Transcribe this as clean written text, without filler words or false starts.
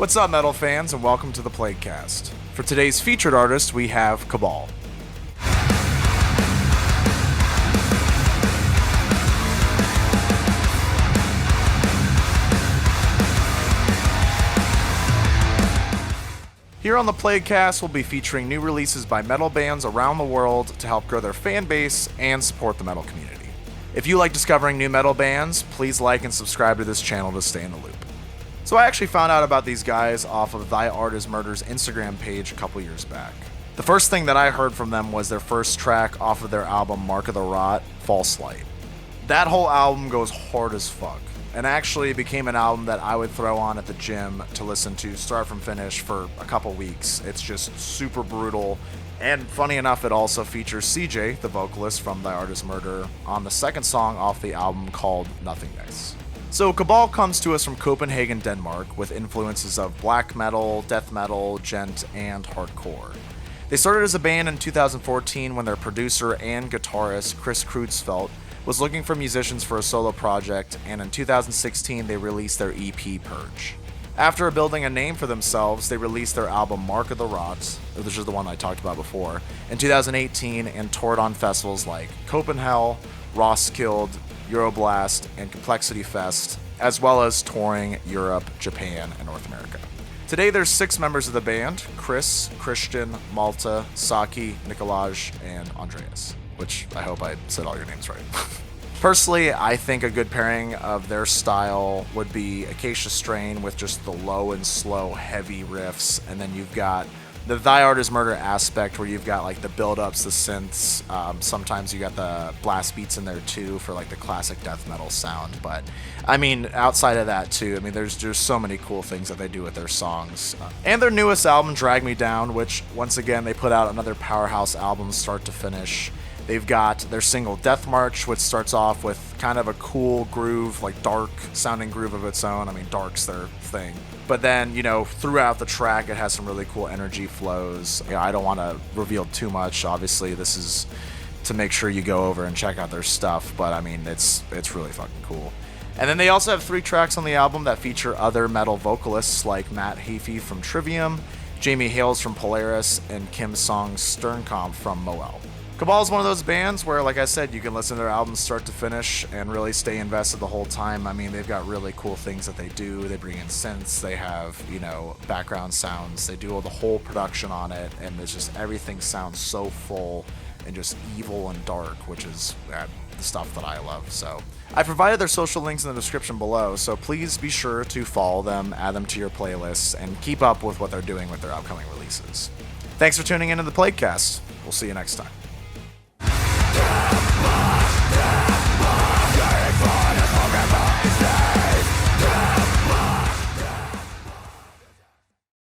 What's up, metal fans, and welcome to the Plaguecast. For today's featured artist, we have Cabal. Here on the Plaguecast, we'll be featuring new releases by metal bands around the world to help grow their fan base and support the metal community. If you like discovering new metal bands, please like and subscribe to this channel to stay in the loop. So I actually found out about these guys off of Thy Art Is Murder's Instagram page a couple years back. The first thing that I heard from them was their first track off of their album Mark of the Rot, False Light. That whole album goes hard as fuck, and actually became an album that I would throw on at the gym to listen to start from finish for a couple weeks. It's just super brutal, and funny enough, it also features CJ, the vocalist from Thy Art Is Murder, on the second song off the album called Nothingness. So Cabal comes to us from Copenhagen, Denmark, with influences of black metal, death metal, gent, and hardcore. They started as a band in 2014 when their producer and guitarist, Chris Kreutzfeldt, was looking for musicians for a solo project, and in 2016 they released their EP Purge. After building a name for themselves, they released their album Mark of the Rot, which is the one I talked about before, in 2018 and toured on festivals like Copenhagen, Roskilde, Euroblast, and Complexity Fest, as well as touring Europe, Japan, and North America. Today there's 6 members of the band: Chris, Christian, Malta, Saki, Nikolaj, and Andreas, which I hope I said all your names right. Personally, I think a good pairing of their style would be Acacia Strain with just the low and slow heavy riffs, and then you've got the Thy Art Is Murder aspect where you've got like the build-ups, the synths, sometimes you got the blast beats in there too for like the classic death metal sound. But I mean, outside of that too, I mean, there's just so many cool things that they do with their songs. And their newest album, Drag Me Down, which once again they put out another powerhouse album start to finish. They've got their single Death March, which starts off with kind of a cool groove, like dark sounding groove of its own. I mean, dark's their thing. But then, throughout the track, it has some really cool energy flows. I don't want to reveal too much. Obviously, this is to make sure you go over and check out their stuff. But I mean, it's really fucking cool. And then they also have 3 tracks on the album that feature other metal vocalists like Matt Heafy from Trivium, Jamie Hales from Polaris, and Kim Song Sternkamp from Moel. Cabal is one of those bands where, like I said, you can listen to their albums start to finish and really stay invested the whole time. I mean, they've got really cool things that they do. They bring in synths, they have, background sounds, they do all the whole production on it, and there's just everything sounds so full and just evil and dark, which is the stuff that I love. So I provided their social links in the description below, so please be sure to follow them, add them to your playlists, and keep up with what they're doing with their upcoming releases. Thanks for tuning into the Plaguecast. We'll see you next time.